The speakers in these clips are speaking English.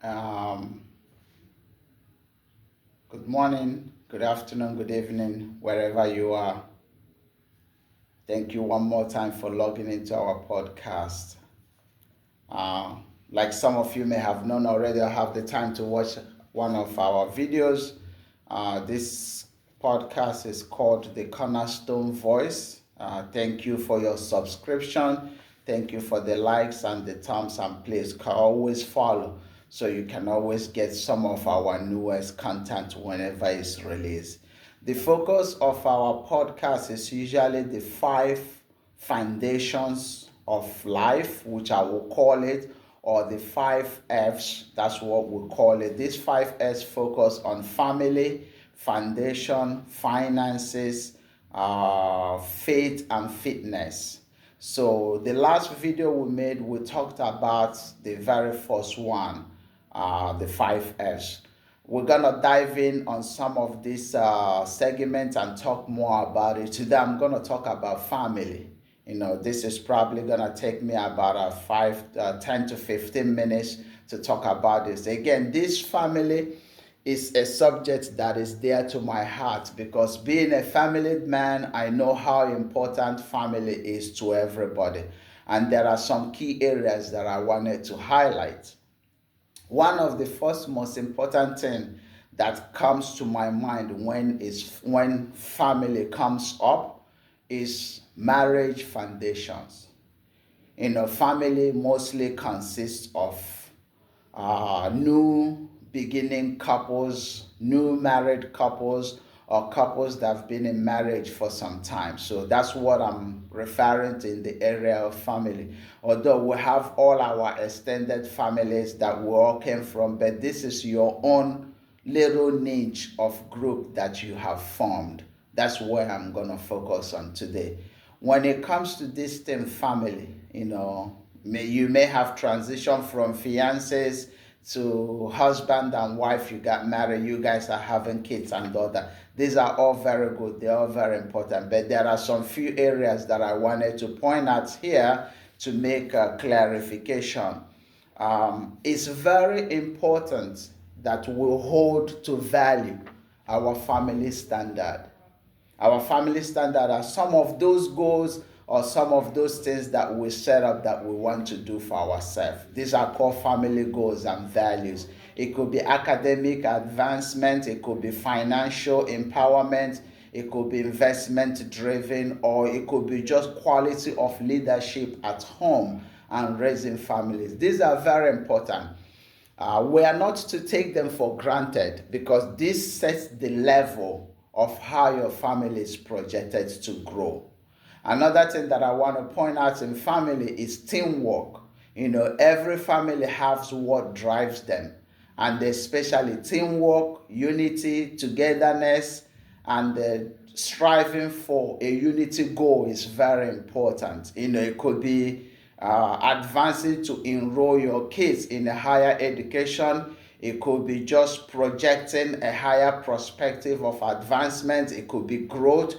Um, Good morning, good afternoon, good evening, wherever you are. Thank you one more time for logging into our podcast. Uh, like some of you may have known already, I have the time to watch one of our videos. This podcast is called The Cornerstone Voice. Thank you for your subscription. Thank you for the likes and the thumbs and please can always follow so you can always get some of our newest content whenever it's released. The focus of our podcast is usually the five foundations of life, which I will call it, or the five F's. That's what we call it. These five F's focus on family, foundation, finances, faith, and fitness. So the last video we made, we talked about the very first one, the five F's. We're gonna dive in on some of these segments and talk more about it. Today I'm gonna talk about family. This is probably gonna take me about 10 to 15 minutes to talk about this. Again, this family is a subject that is dear to my heart because being a family man, I know how important family is to everybody. And there are some key areas that I wanted to highlight. One of the first most important thing that comes to my mind when family comes up is marriage foundations. Family mostly consists of new beginning couples, new married couples, or couples that have been in marriage for some time. So that's what I'm referring to in the area of family. Although we have all our extended families that we all came from, but this is your own little niche of group that you have formed. That's where I'm going to focus on today. When it comes to distant family, you may have transitioned from fiancés to husband and wife, you got married, you guys are having kids and all that. These are all very good, they're all very important, but there are some few areas that I wanted to point out here to make a clarification. It's very important that we hold to value our family standard. Our family standard are some of those goals or some of those things that we set up that we want to do for ourselves. These are called family goals and values. It could be academic advancement, it could be financial empowerment, it could be investment driven, or it could be just quality of leadership at home and raising families. These are very important. We are not to take them for granted because this sets the level of how your family is projected to grow. Another thing that I want to point out in family is teamwork. Every family has what drives them, and especially teamwork, unity, togetherness, and striving for a unity goal is very important. It could be advancing to enroll your kids in a higher education. It could be just projecting a higher perspective of advancement. It could be growth.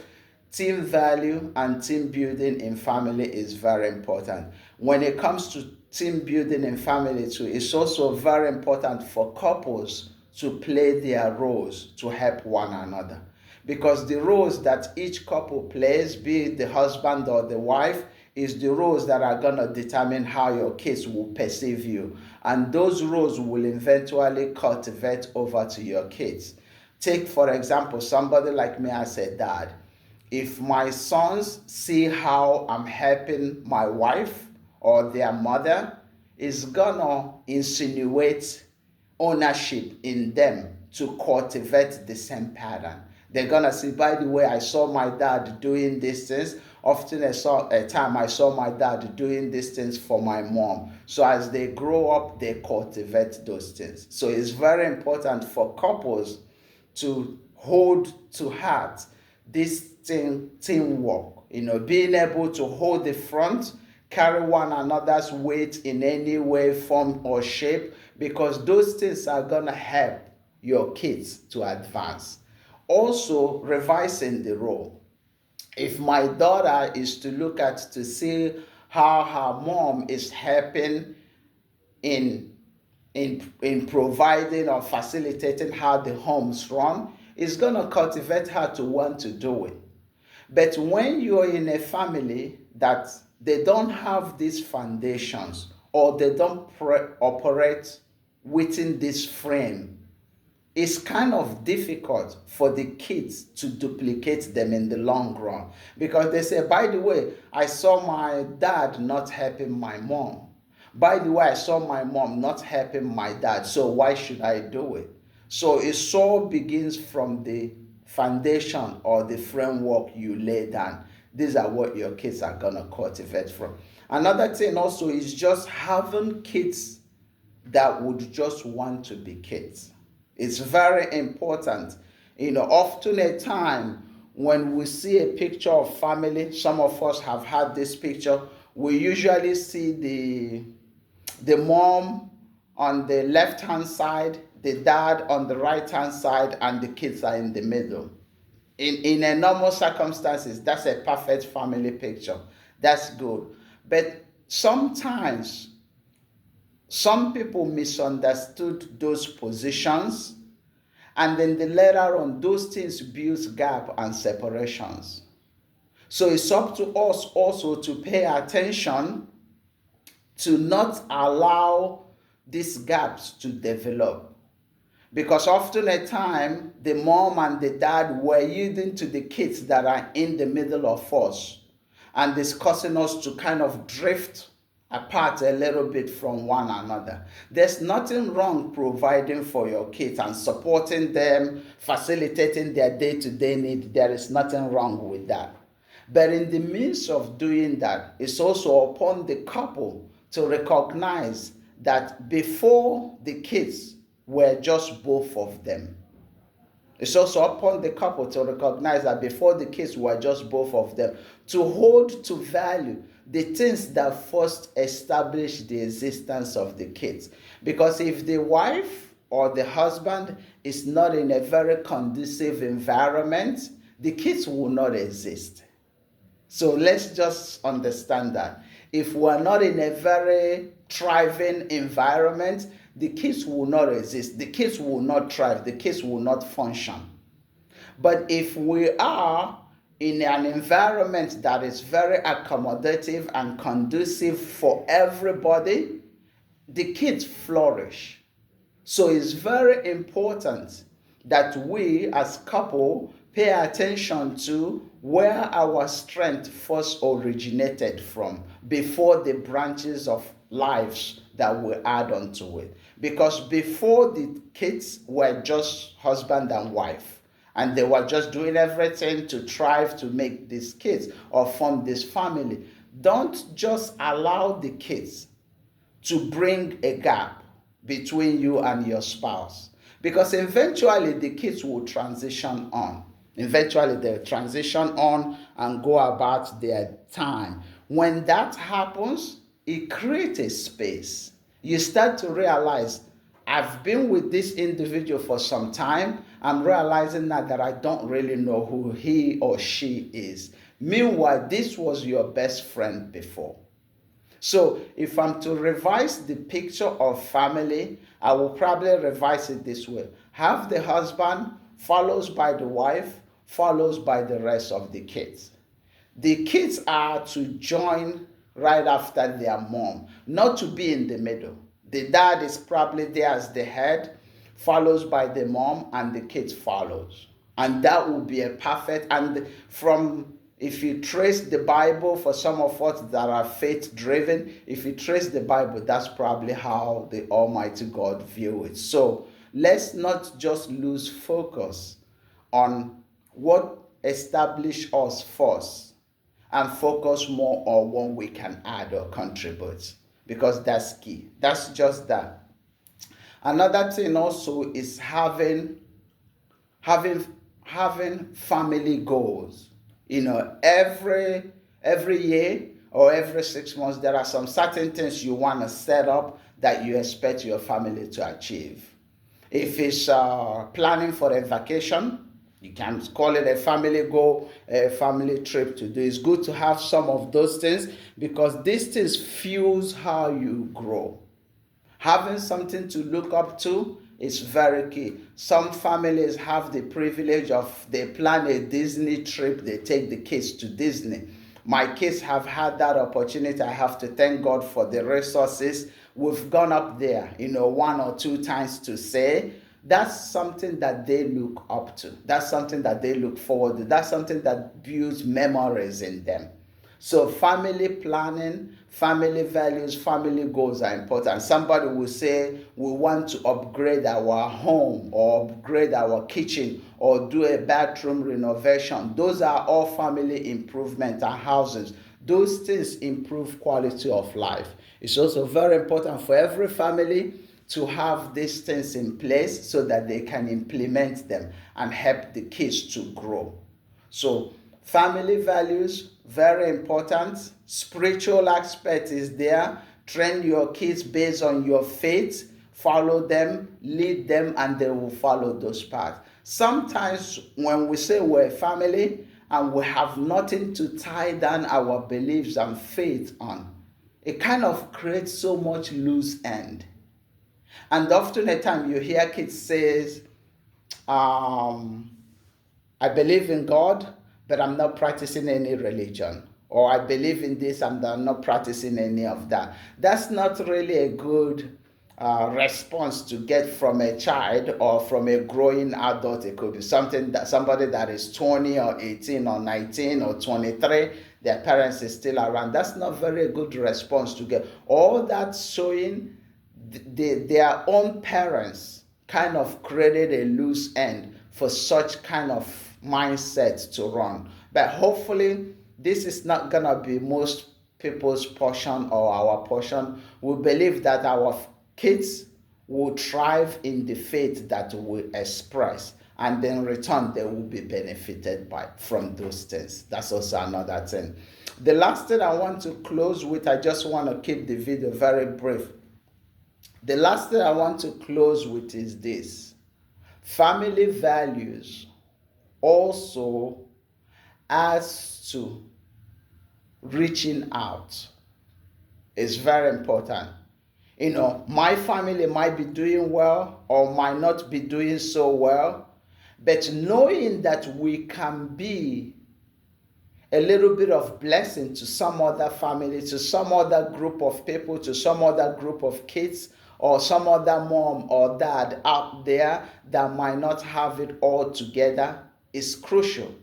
Team value and team building in family is very important. When it comes to team building in family too, it's also very important for couples to play their roles to help one another. Because the roles that each couple plays, be it the husband or the wife, is the roles that are going to determine how your kids will perceive you. And those roles will eventually cultivate over to your kids. Take, for example, somebody like me as a dad. If my sons see how I'm helping my wife or their mother, it's gonna insinuate ownership in them to cultivate the same pattern. They're gonna see, by the way, I saw my dad doing these things. Often I saw my dad doing these things for my mom. So as they grow up, they cultivate those things. So it's very important for couples to hold to heart this teamwork, being able to hold the front, carry one another's weight in any way, form, or shape, because those things are going to help your kids to advance. Also, revising the role. If my daughter is to look at to see how her mom is helping in in providing or facilitating how the home's run, is going to cultivate her to want to do it. But when you're in a family that they don't have these foundations, or they don't operate within this frame, it's kind of difficult for the kids to duplicate them in the long run, because they say, by the way, I saw my dad not helping my mom. By the way, I saw my mom not helping my dad, so why should I do it? So it all begins from the foundation or the framework you lay down. These are what your kids are going to cultivate from. Another thing also is just having kids that would just want to be kids. It's very important. Often a time when we see a picture of family, some of us have had this picture, we usually see the mom on the left hand side, the dad on the right hand side, and the kids are in the middle. In a normal circumstances, that's a perfect family picture. That's good. But sometimes some people misunderstood those positions, and then later on those things build gap and separations. So it's up to us also to pay attention to not allow these gaps to develop. Because often a time, the mom and the dad were yielding to the kids that are in the middle of us, and it's causing us to kind of drift apart a little bit from one another. There's nothing wrong providing for your kids and supporting them, facilitating their day-to-day need. There is nothing wrong with that. But in the midst of doing that, it's also upon the couple to recognize that before the kids were just both of them. It's also upon the couple to recognize that before the kids were just both of them, to hold to value the things that first established the existence of the kids. Because if the wife or the husband is not in a very conducive environment, the kids will not exist. So let's just understand that. If we're not in a very thriving environment, the kids will not exist. The kids will not thrive. The kids will not function. But if we are in an environment that is very accommodative and conducive for everybody, the kids flourish. So it's very important that we as couple pay attention to where our strength first originated from before the branches of lives that we add on to it. Because before the kids were just husband and wife, and they were just doing everything to thrive to make these kids or form this family. Don't just allow the kids to bring a gap between you and your spouse, because eventually the kids will transition on. Eventually they'll transition on and go about their time. When that happens, it creates a space. You start to realize, I've been with this individual for some time. I'm realizing now that I don't really know who he or she is. Meanwhile, this was your best friend before. So if I'm to revise the picture of family, I will probably revise it this way. Have the husband, follows by the wife, follows by the rest of the kids. The kids are to join right after their mom, not to be in the middle. The dad is probably there as the head, follows by the mom, and the kids follows. And that will be a perfect, and if you trace the Bible, for some of us that are faith driven, if you trace the Bible, that's probably how the Almighty God view it. So let's not just lose focus on what established us first and focus more on what we can add or contribute, because that's key. That's just that. Another thing also is having family goals. Every year or every 6 months, there are some certain things you want to set up that you expect your family to achieve. If it's planning for a vacation, you can call it a family goal, a family trip to do. It's good to have some of those things, because these things fuels how you grow. Having something to look up to is very key. Some families have the privilege of they plan a Disney trip, they take the kids to Disney. My kids have had that opportunity. I have to thank God for the resources. We've gone up there, one or two times to say that's something that they look up to. That's something that they look forward to. That's something that builds memories in them. So family planning, family values, family goals are important. Somebody will say we want to upgrade our home or upgrade our kitchen or do a bathroom renovation. Those are all family improvement and houses. Those things improve quality of life. It's also very important for every family to have these things in place so that they can implement them and help the kids to grow. So family values, very important. Spiritual aspect is there. Train your kids based on your faith. Follow them, lead them, and they will follow those paths. Sometimes when we say we're a family and we have nothing to tie down our beliefs and faith on, it kind of creates so much loose end. And often a time you hear kids says, I believe in God, but I'm not practicing any religion. Or I believe in this and I'm not practicing any of that. That's not really a good response to get from a child or from a growing adult. It could be somebody that is 20 or 18 or 19 or 23. Their parents is still around. That's not very good response to get. All that showing their own parents kind of created a loose end for such kind of mindset to run. But hopefully this is not gonna be most people's portion or our portion. We believe that our kids will thrive in the faith that we express, and in return they will be benefited from those things. That's also another thing. The last thing I want to close with, I just want to keep the video very brief. The last thing I want to close with is this. Family values also as to reaching out is very important. My family might be doing well or might not be doing so well, but knowing that we can be a little bit of blessing to some other family, to some other group of people, to some other group of kids, or some other mom or dad out there that might not have it all together is crucial.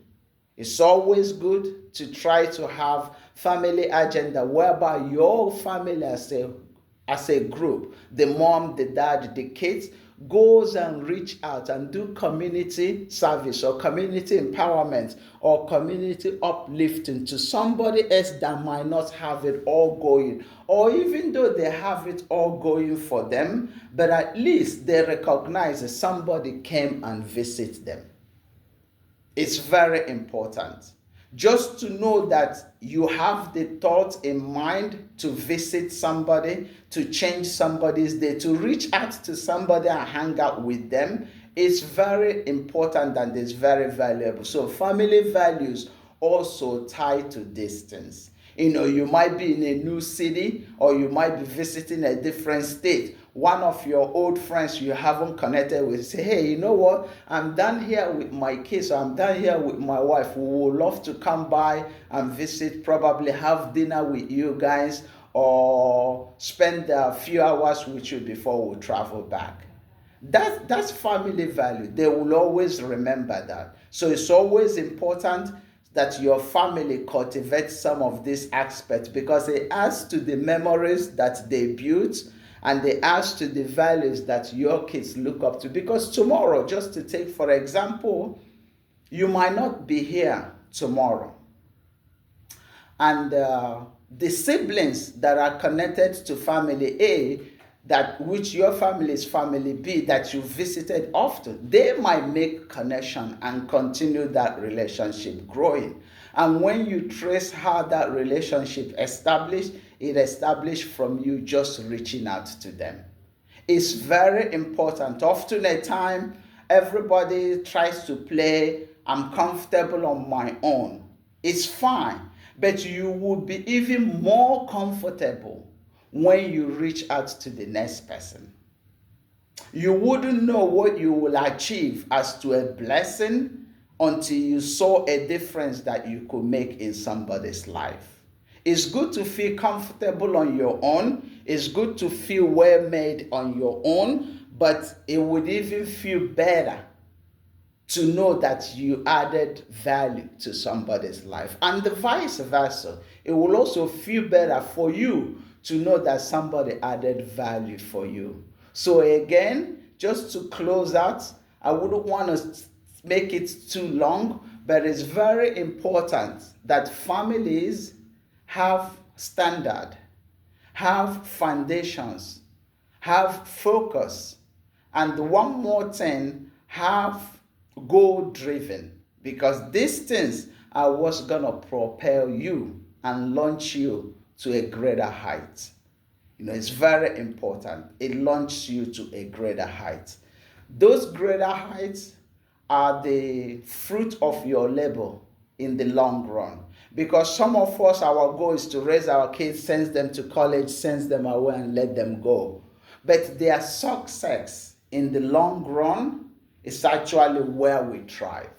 It's always good to try to have family agenda whereby your family as a group, the mom, the dad, the kids, goes and reach out and do community service or community empowerment or community uplifting to somebody else that might not have it all going, or even though they have it all going for them, but at least they recognize that somebody came and visit them. It's very important. Just to know that you have the thought in mind to visit somebody, to change somebody's day, to reach out to somebody and hang out with them is very important and is very valuable. So family values also tie to distance. You might be in a new city or you might be visiting a different state. One of your old friends you haven't connected with say, hey, you know what? I'm done here with my kids. I'm done here with my wife. We would love to come by and visit, probably have dinner with you guys or spend a few hours with you before we travel back. That's family value. They will always remember that. So it's always important that your family cultivates some of these aspects because it adds to the memories that they built and they adds to the values that your kids look up to. Because tomorrow, just to take for example, you might not be here tomorrow. And the siblings that are connected to family A, that which your family is family B, that you visited often, they might make connection and continue that relationship growing. And when you trace how that relationship established, it established from you just reaching out to them. It's very important. Often a time, everybody tries to play, I'm comfortable on my own. It's fine, but you will be even more comfortable when you reach out to the next person. You wouldn't know what you will achieve as to a blessing until you saw a difference that you could make in somebody's life. It's good to feel comfortable on your own. It's good to feel well made on your own, but it would even feel better to know that you added value to somebody's life, and the vice versa. It will also feel better for you to know that somebody added value for you. So again, just to close out, I wouldn't want to make it too long, but it's very important that families have standard, have foundations, have focus, and one more thing, have goal driven, because these things are what's gonna propel you and launch you to a greater height. It's very important. It launches you to a greater height. Those greater heights are the fruit of your labor in the long run. Because some of us, our goal is to raise our kids, send them to college, send them away, and let them go. But their success in the long run is actually where we thrive.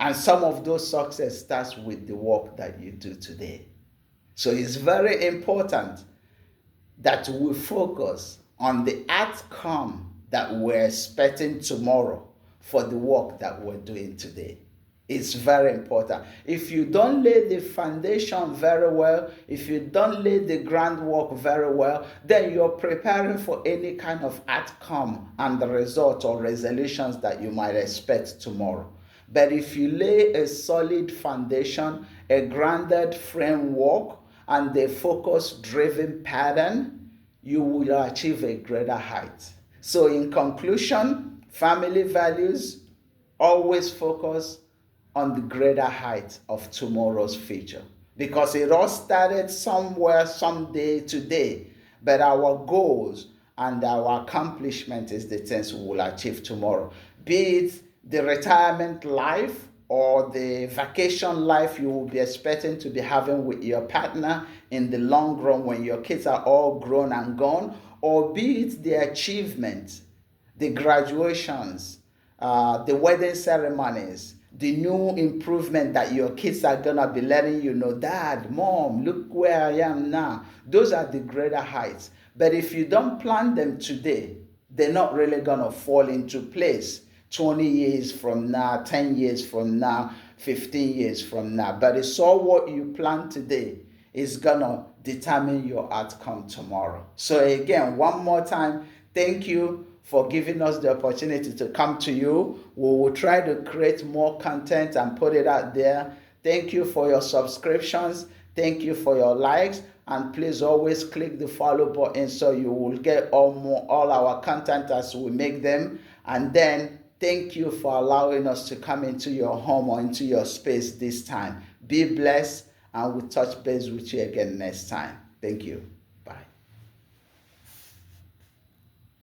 And some of those success starts with the work that you do today. So it's very important that we focus on the outcome that we're expecting tomorrow for the work that we're doing today. It's very important. If you don't lay the foundation very well, if you don't lay the groundwork very well, then you're preparing for any kind of outcome and the result or resolutions that you might expect tomorrow. But if you lay a solid foundation, a grounded framework, and a focus-driven pattern, you will achieve a greater height. So in conclusion, family values always focus on the greater height of tomorrow's future, because it all started somewhere, someday, today, but our goals and our accomplishment is the things we will achieve tomorrow. Be it the retirement life or the vacation life you will be expecting to be having with your partner in the long run when your kids are all grown and gone, or be it the achievement, the graduations, the wedding ceremonies, the new improvement that your kids are gonna be letting you know, Dad, Mom, look where I am now. Those are the greater heights. But if you don't plan them today, they're not really gonna fall into place 20 years from now, 10 years from now, 15 years from now. But it's all what you plan today is gonna determine your outcome tomorrow. So again, one more time, thank you for giving us the opportunity to come to you. We will try to create more content and put it out there. Thank you for your subscriptions. Thank you for your likes. And please always click the follow button so you will get all our content as we make them. And then thank you for allowing us to come into your home or into your space this time. Be blessed, and we'll touch base with you again next time. Thank you.